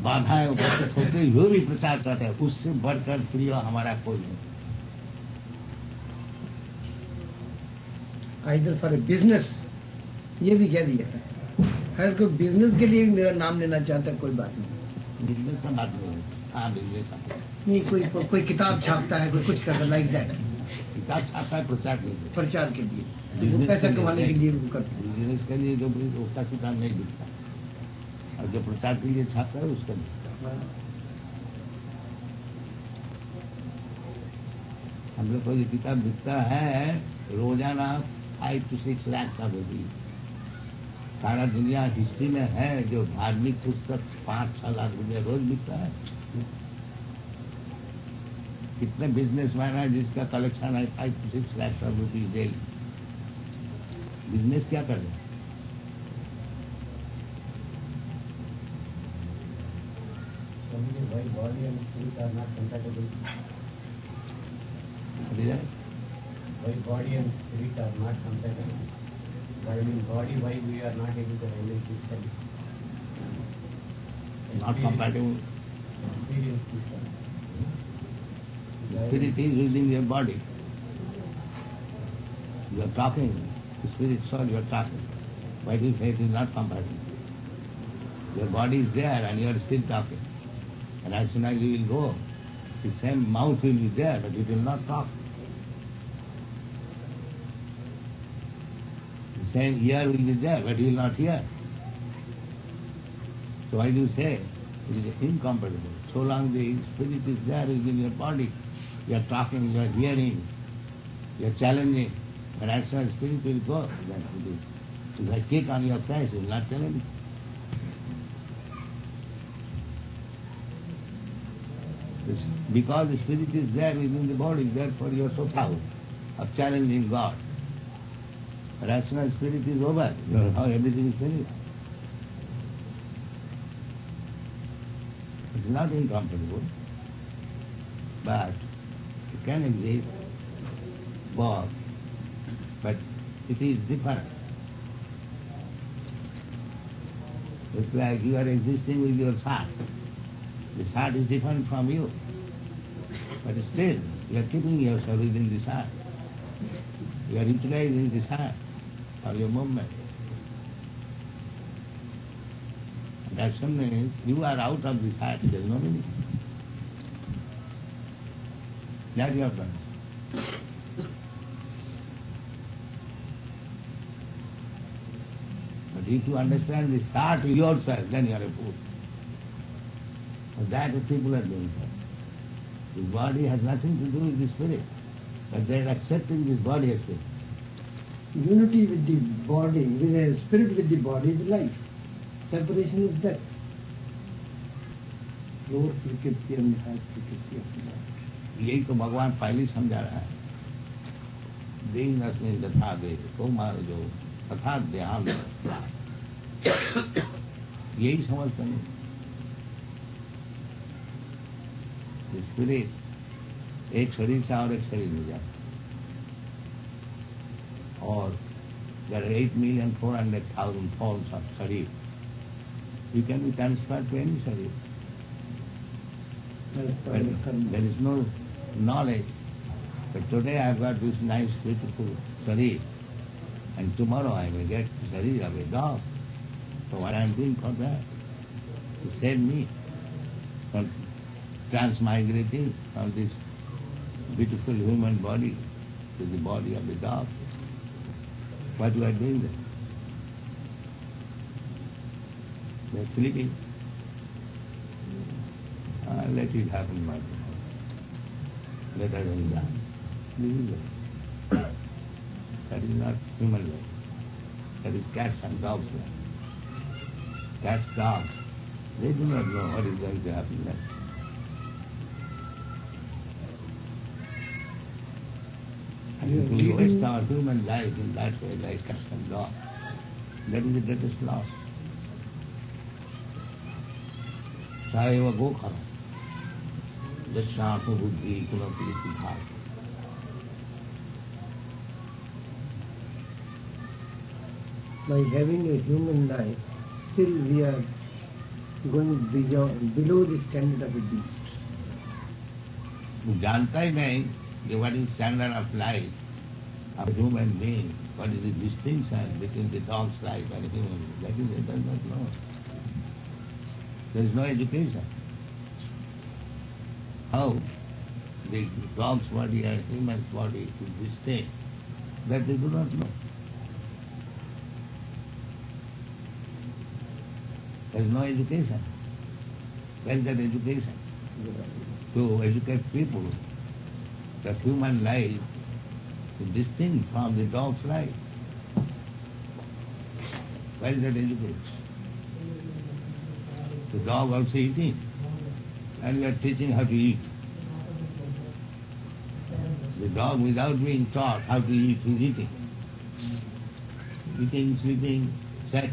बाधाएं उपस्थित होते हुए भी प्रचार करते हैं, उससे बढ़कर प्रिय हमारा कोई नहीं। आइदर फॉर ए बिजनेस, ये भी कह दिया है, हर कोई बिजनेस के लिए मेरा नाम लेना चाहता है, कोई बात नहीं, बिजनेस का बात नहीं है, हाँ बिजनेस नहीं कोई किताब छापता है, कोई कुछ करता, लाइक दैट, किताब छापता है प्रचार के लिए, प्रचार के लिए, वो पैसा कमाने के लिए वो करते हैं। बिजनेस के लिए जो उसका किताब नहीं बिकता, और जो प्रचार के लिए छापता है उसका बिकता है। हम लोग को ये किताब बिकता है रोजाना 5 to 6 लाख का होगी। सारा दुनिया हिस्ट्री में है जो धार्मिक पुस्तक 5-6 लाख रुपया रोज बिकता है। कितने बिजनेसमैन है जिसका कलेक्शन है 5 to 6 lakh rupees daily. Business क्या कर रहे हैं? Why body and spirit are not compatible? Why body and spirit are not compatible? Why in body, why we are not able to realize this self? Not compatible. Experience this self. The spirit is within your body. You are talking, the spirit soul, you are talking. Why do you say it is not compatible? Your body is there and you are still talking. And as soon as you will go, the same mouth will be there, but it will not talk. The same ear will be there, but you will not hear. So why do you say it is incompatible? So long the spirit is there within your body, you are talking, you are hearing, you are challenging, but as soon as spirit will go, then it is. If I kick on your face, you will not tell anything. Because the spirit is there within the body, therefore you are so proud of challenging God. But as soon as spirit is over, everything is finished. It is not incompatible, but it can exist both, but it is different. It's like you are existing with your heart. This heart is different from you, but still you are keeping yourself within this heart. You are utilizing this heart for your movement. And as soon as you are out of this heart, there is no meaning. That you have done. But if you understand this heart yourself, then you are a fool. That people are doing that. The body has nothing to do with the spirit, but they are accepting this body as spirit. Unity with the body, with the spirit with the body is life. Separation is death. Lord, प्रकृति and has प्रकृति of life. यही तो भगवान पहले ही समझा रहा है। देह नस्मिन तथा देह, तो मारो जो तथा देहांत, यही समझते हैं। स्पिरिट एक शरीर से और एक शरीर में जाता, और there are 8,400,000 forms of sharir. You can be transferred to any sharir. When there is no knowledge, but today I have got this nice, beautiful sharir, and tomorrow I may get the sharir of a dog. So what I am doing for that? To save me from transmigrating from this beautiful human body to the body of the dog. What you are doing there? They are sleeping. Let it happen, my friend. Better than that. This is life. That is not human life. That is cats and dogs' life. Cats, dogs, they do not know what is going to happen next. And if we waste our human life in that way, like cats and dogs, that is the greatest loss. चाहे वह गो खरा जस्यात्म बुद्धि कुलपी Siddharth. By having a human life, still we are going below the standard of a beast. जानता ही नहीं कि what is standard of life of human being, what is the distinction between the dog's life and human life. That is, it does not know. There is no education. How the dog's body and human's body is distinct, that they do not know. There is no education. Where is that education? To educate people that human life is distinct from the dog's life. Where is that education? The dog also eating, and we are teaching how to eat. The dog, without being taught how to eat, is eating. Eating, sleeping, sex,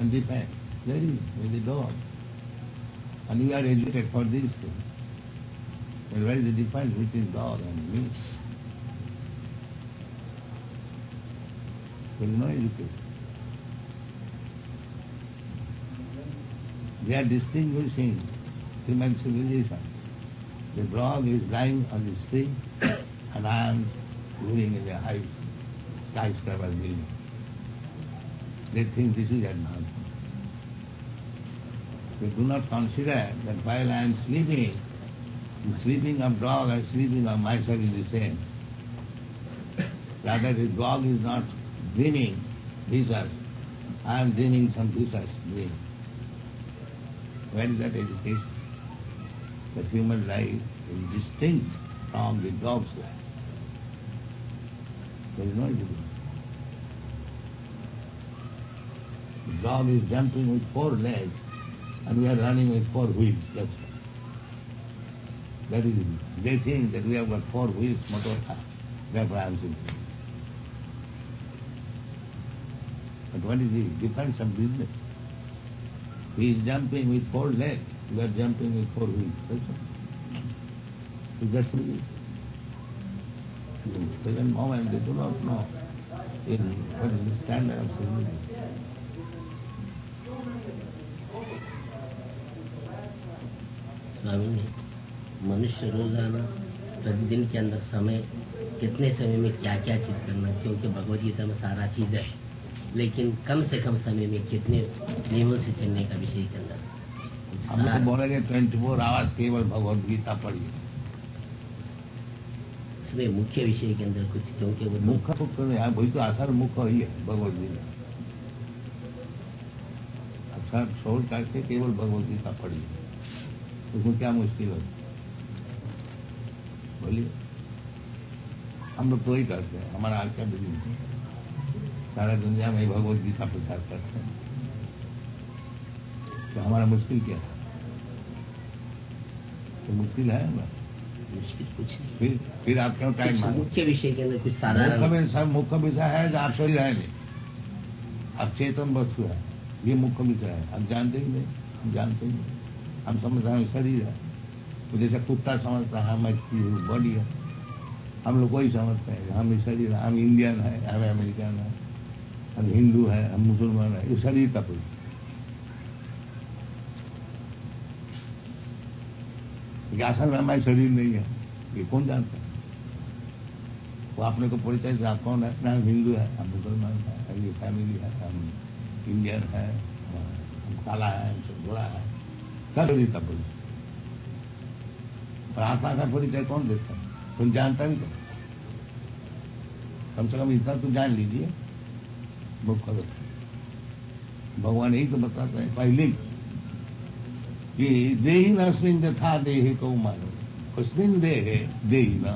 and defense. There is with the dog. And we are educated for these things. And where is the difference between dog and me? There is no education. They are distinguishing human civilization. The dog is lying on the street and I am living in a high skyscraper building. They think this is advancement. They do not consider that while I am sleeping, the sleeping of dog and sleeping of myself is the same. Rather, the dog is not dreaming pieces. I am dreaming some pieces dream. Where is that education? That human life is distinct from the dog's life. There is no education. The dog is jumping with 4 legs and we are running with 4 wheels. That's all. That is it. They think that we have got 4 wheels, motor car. Therefore I am saying. But what is the difference of business? He is jumping with 4 legs, we are jumping with 4 wheels. That's all. Is that true? In the present moment they do not know what is the standard of civilization. Swami ji, मनुष्य रोजाना प्रतिदिन के अंदर समय कितने समय में क्या क्या चीज करना, क्योंकि भगवद गीता में सारा चीज है, लेकिन कम से कम समय में कितने नियमों से चलने का विषय के अंदर हम तो बोलेंगे 24 आवर्स केवल भगवद गीता पढ़िए. इसमें मुख्य विषय के अंदर कुछ, क्योंकि वो मुख्य तो यहाँ वही तो आधार मुख्य ही है भगवद गीता. अच्छा छोड़ करके केवल भगवद गीता पढ़िए, उसमें क्या मुश्किल है? बोलिए. हम लोग तो ही करते हैं, हमारा आज का बिजनेस सारा दुनिया में भगवद गीता प्रचार करते हैं. तो हमारा मुश्किल क्या है? तो मुश्किल है ना? मुश्किल कुछ नहीं. फिर आप क्यों टाइम मांगो? मुख्य विषय के अंदर कुछ साधारण सब मुख्य विषय है जो आप शरीर है नहीं, आप चेतन वस्तु है, ये मुख्य विषय है. आप जानते ही नहीं, हम जानते ही नहीं. हम समझते हैं शरीर है, तो जैसे कुत्ता समझता है हम बॉडी है, हम लोग वही समझते हैं हम शरीर है. हम इंडियन है, हम अमेरिकन है, हम हिंदू है, हम मुसलमान है. ये शरीर का कोई. 1 कि असल में हमारा शरीर नहीं है, ये कौन जानता है? वो अपने को परिचय से आप कौन है? ना हिंदू है, हम मुसलमान है, ये फैमिली है, हम इंडियन है, हम काला है, हम गोरा है, सब शरीर का परिचय। और आत्मा का परिचय कौन देता है? तुम जानता भी तो, कम से कम इतना तो जान लीजिए। मुख करो, भगवान यही तो बताते हैं पहले कि देही नस्मिन यथा देहे को मानो, अस्मिन देहे देही न।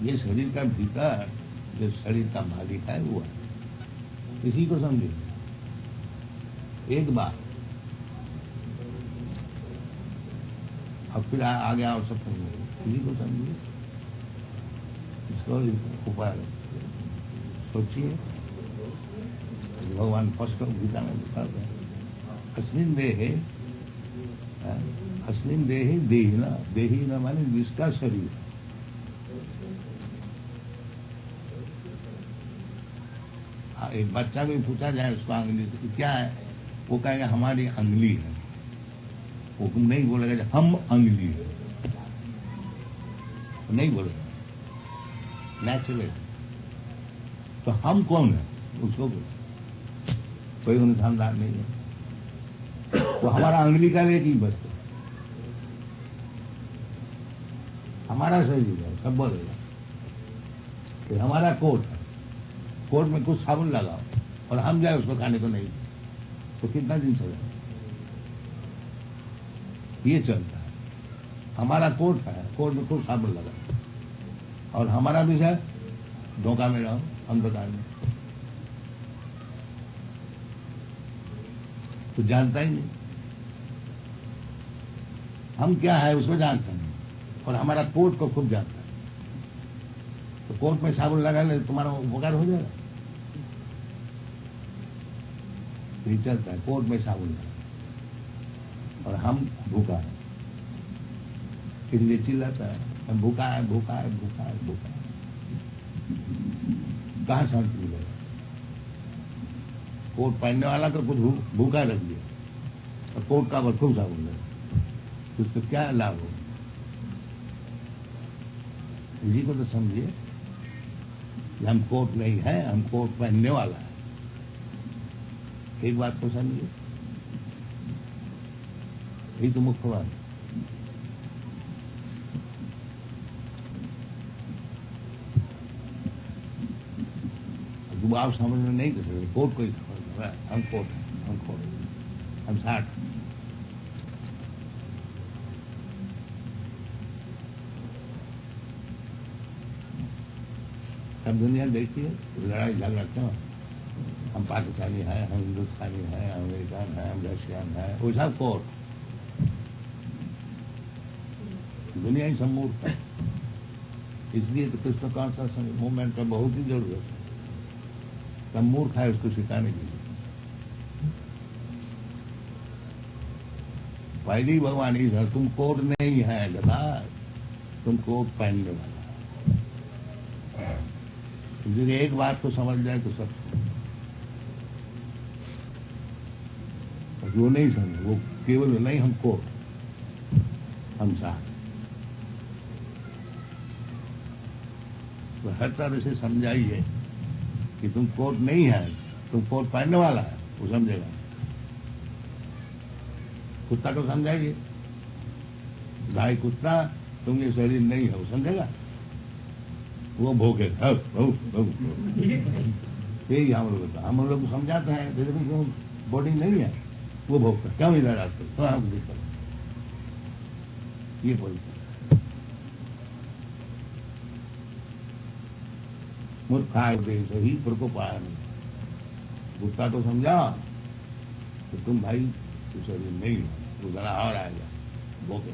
ये शरीर का भीतर जो शरीर का मालिक है वो है, इसी को समझिए। एक बार अब फिर आगे और सब समझिए, इसी को समझिए, इसको उपाय सोचिए। भगवान स्पष्ट गीता में बताते हैं अस्मिन देहे, अस्मिन देहे देहिना, देहिना माने जिसका शरीर। एक बच्चा भी पूछा जाए उसको अंगली से क्या है, वो कहेगा हमारी अंगली है, वो नहीं बोलेगा हम अंगली है, नहीं बोलेगा नेचुरल। तो हम कौन है उसको कोई अनुसंधान नहीं है, वो हमारा अंगली का लेके ही बस हमारा शरीर है, सब बोलेगा। तो हमारा कोट है, कोट में कुछ साबुन लगाओ और हम जाए उसको खाने को नहीं, तो कितना दिन चलेगा? ये चलता है। हमारा कोट है, कोट में कुछ साबुन लगाओ और हमारा विषय धोखा में रहो, अंधकार में, तो जानता ही नहीं हम क्या है, उसको जानता नहीं। और हमारा कोट को खुद जानता है। तो कोट में साबुन लगा ले, तुम्हारा उपकार हो जाएगा? तो ये चलता है, कोट में साबुन लगा और हम भूखा है, इसलिए चिल्लाता है हम भूखा है, भूखा है, भूखा है, भूखा है। कहां शांति मिलेगा? कोट पहनने वाला तो कुछ भूखा रख दिया और कोट का खूब साबुन लगा, उसको क्या लाभ हो? इसी को तो समझिए कि हम कोट नहीं है, हम कोट पहनने वाला है। एक बात तो समझिए, यही तो मुख्य बात है। आप समझ में नहीं कर सकते, कोट को ही समझ रहा है, हम कोट है, हम कोट है, हम 60। सब दुनिया देखिए लड़ाई झगड़ा क्यों? हम पाकिस्तानी हैं, हम हिंदुस्तानी हैं, अमेरिकन हैं, हम रशियन हैं, वो सब कोट। दुनिया ही सब मूर्ख है। इसलिए तो कृष्ण कॉन्शियसनेस मूवमेंट का बहुत ही जरूरत है। सब मूर्ख है उसको सिखाने के लिए। पहली भगवान ही है, तुम कोट नहीं है गधा, तुम कोट पहनने वाला। यदि एक बात को समझ जाए तो सब, वो नहीं समझे, वो केवल नहीं हम कोट, हम साथ। तो हर तरह से समझाइए कि तुम कोट नहीं है, तुम कोट पहनने वाला है, वो समझेगा। कुत्ता को समझाइए, भाई कुत्ता तुम ये शरीर नहीं है, वो समझेगा, वो भोगे। यही हम लोग समझाते हैं, लेकिन बॉडी नहीं है, वो भोगता। क्यों इधर आते तो हम दिक्कत, ये बोलते मूर्खा देश ही प्रकोपायन। गुस्सा तो समझा तो तुम भाई तो शरीर नहीं है, वो जरा और आएगा भोगे।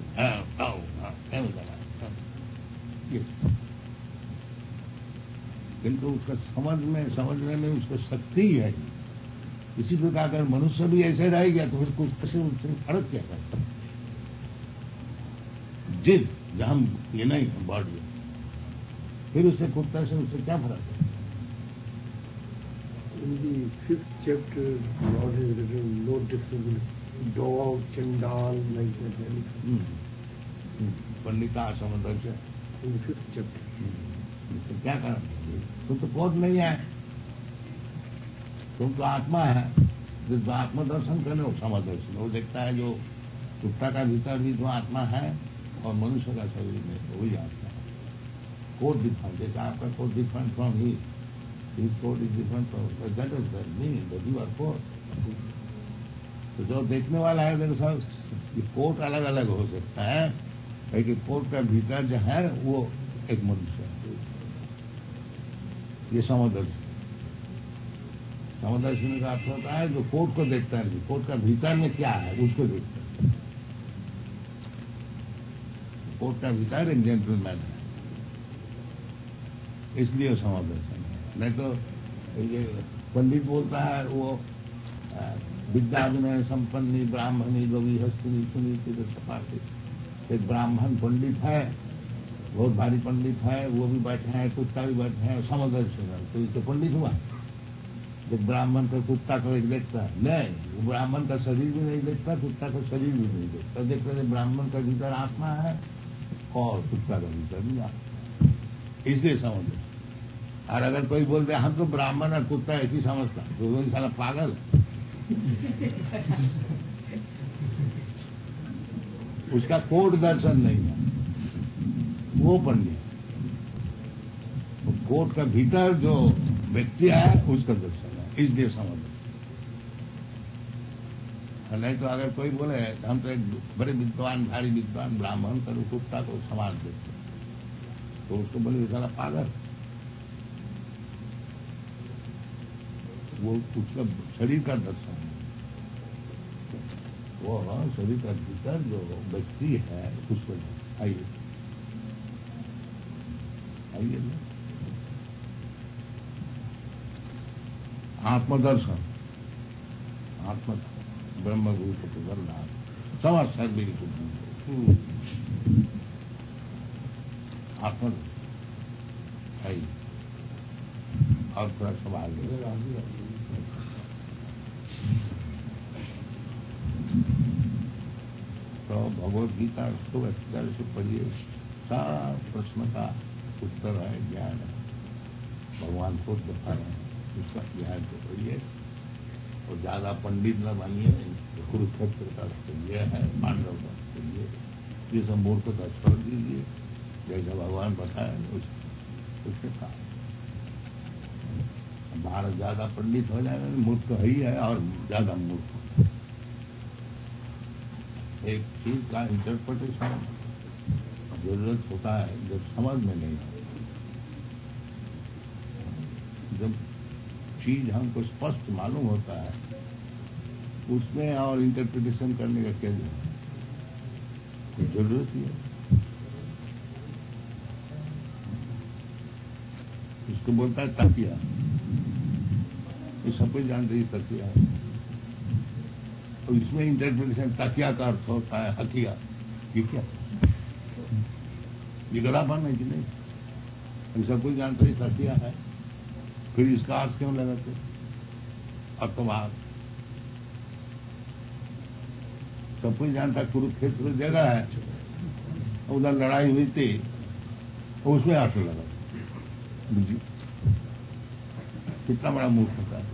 किंतु उसका समझने में उसको शक्ति है। इसी प्रकार अगर मनुष्य भी ऐसे रह गया तो फिर कुछ उससे फर्क क्या करता? जिद जहां ये नहीं बढ़ गया, फिर उससे कुत्ता से उससे क्या फर्क है? In the 5th chapter, Lord has written no difference dog, chandal, like that. Pandita समदर्श In the 5th chapter. तो क्या कर, तुम तो कोट नहीं है, तुम तो आत्मा है। जो आत्मदर्शन करे वो समदर्शन, वो देखता है जो कुत्ता का भीतर भी जो आत्मा है और मनुष्य का शरीर में वही आत्मा है। कोट डिफरेंट, जैसे आपका quote different from he quote is different from that is the meaning that you are quote. तो जो देखने वाला है देखो सब कोट अलग अलग हो सकता है, लेकिन कोट का भीतर जो है वो एक मनुष्य है। ये समदर्शन, समदर्शन का अर्थ होता है जो कोट को देखता है, कोट का भीतर में क्या है उसको देखता है। कोट का भीतर एक जेंटलमैन है, इसलिए समदर्शन है। नहीं तो ये पंडित बोलता है वो विद्या विनय संपन्नी ब्राह्मणी गवी हस्तिनी सुनीति सपाटी। एक ब्राह्मण पंडित है, बहुत भारी पंडित है, वो भी बैठे हैं, कुत्ता भी बैठे हैं, समदर्शन है, तो इससे पंडित हुआ। जब ब्राह्मण का कुत्ता को एक देखता है, नहीं, वो ब्राह्मण का शरीर भी नहीं देखता, कुत्ता का शरीर भी नहीं देखता, देख रहे ब्राह्मण का भीतर आत्मा है और कुत्ता का भीतर भी आत्मा है, इसलिए समझ। और अगर कोई बोलते हम तो ब्राह्मण और कुत्ता एक ही समझता, तो वो साला पागल। उसका कोट दर्शन नहीं है, वो पंडित। कोट का भीतर जो व्यक्ति है उसका दर्शन है, इसलिए समझ। नहीं तो अगर कोई बोले हम तो एक बड़े विद्वान भारी विद्वान ब्राह्मण कर कुत्ता को समान देते, तो उसको बोले सारा पागल। वो उसका शरीर का दर्शन है, वो शरीर का भीतर जो व्यक्ति है उसको। आइए आइए, आत्मदर्शन, आत्म ब्रह्मभूत प्रबलनाथ समझ सर्वे आत्म। आइए और थोड़ा सवाल तो भगवद गीता को अच्छी तरह से पढ़िए, सारा प्रश्न का उत्तर है, ज्ञान है, भगवान खुद बता रहे हैं, उसका ज्ञान को पढ़िए। और ज्यादा पंडित न बनिए, कुरुक्षेत्र का ये है, पांडव का ये, ये सब मूर्खता छोड़ दीजिए, जैसा भगवान बताए उसके साथ। भारत ज्यादा पंडित हो जाएगा, मूर्ख तो है ही है और ज्यादा मूर्ख। एक चीज का इंटरप्रिटेशन जरूरत होता है जब समझ में नहीं आता। जब चीज हमको स्पष्ट मालूम होता है उसमें और इंटरप्रिटेशन करने का क्या जरूरत ही है। इसको बोलता है तकिया, ये सब कुछ जानते ही तकिया है, तो इसमें इंटरप्रिटेशन तकिया का अर्थ होता है हकिया। ये क्या, ये गलापन है कि नहीं? हम सब कुछ जानते ही तकिया है, फिर इसका अर्थ क्यों लगाते? अर्थवाद सब कुछ जानता, कुरुक्षेत्र जगह है, उधर लड़ाई हुई थी, उसमें अर्थ लगा। बुझिए कितना बड़ा मूर्खता है।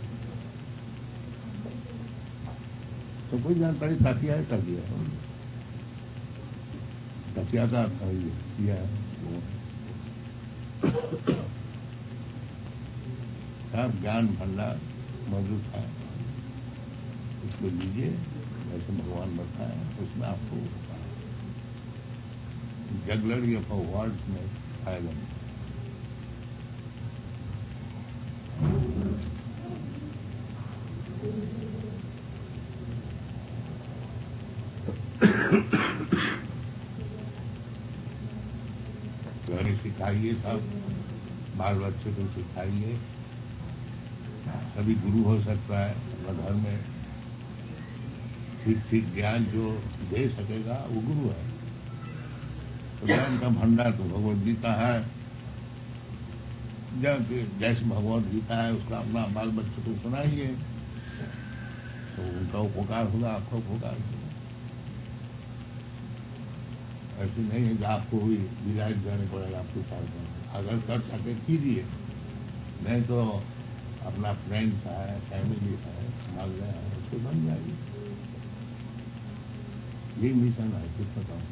सब कुछ जानता है तकिया है, तकिया है, तकिया का अर्थ है ये है। सब ज्ञान भंडार मौजूद है, उसको लीजिए जैसे भगवान बताए, उसमें आपको जगलरी ऑफ वर्ड्स में आएगा। घर सिखाइए, सब बाल बच्चे को सिखाइए। सभी गुरु हो सकता है, अपना घर में ठीक ठीक ज्ञान जो दे सकेगा वो गुरु है। तो ज्ञान का भंडार तो भगवद गीता है, जैसे भगवद गीता है उसका अपना बाल बच्चों को सुनाइए, तो उनका उपकार होगा, आपका उपकार होगा। ऐसे नहीं है कि आपको भी विलायत जाने पड़ेगा, आपको साथ करना। अगर कर सके कीजिए, नहीं तो अपना फ्रेंड्स है, फैमिली है, मोहल्ले है, उससे बन जाएगी। ये मिशन है, कुछ बताओ।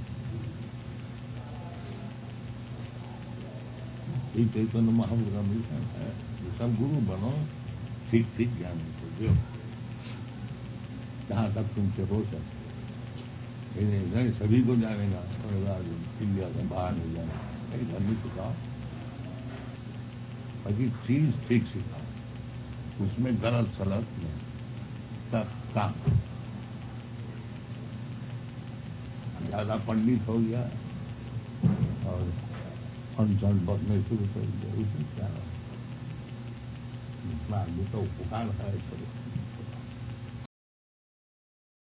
ये चैतन्य महाप्रभु का मिशन है, सब गुरु बनो, ठीक ठीक ज्ञान को दो, जहाँ तक तुमसे हो सके। नहीं सभी को जानेगा, इंडिया से बाहर नहीं जाना, कहीं घर नहीं सिखाओ, बाकी चीज ठीक सिखाओ, उसमें गलत सलत नहीं, सब काम। ज्यादा पंडित हो गया और अनशन बसने शुरू कर दिया, उसमें क्या है? आदमी का उपकार है,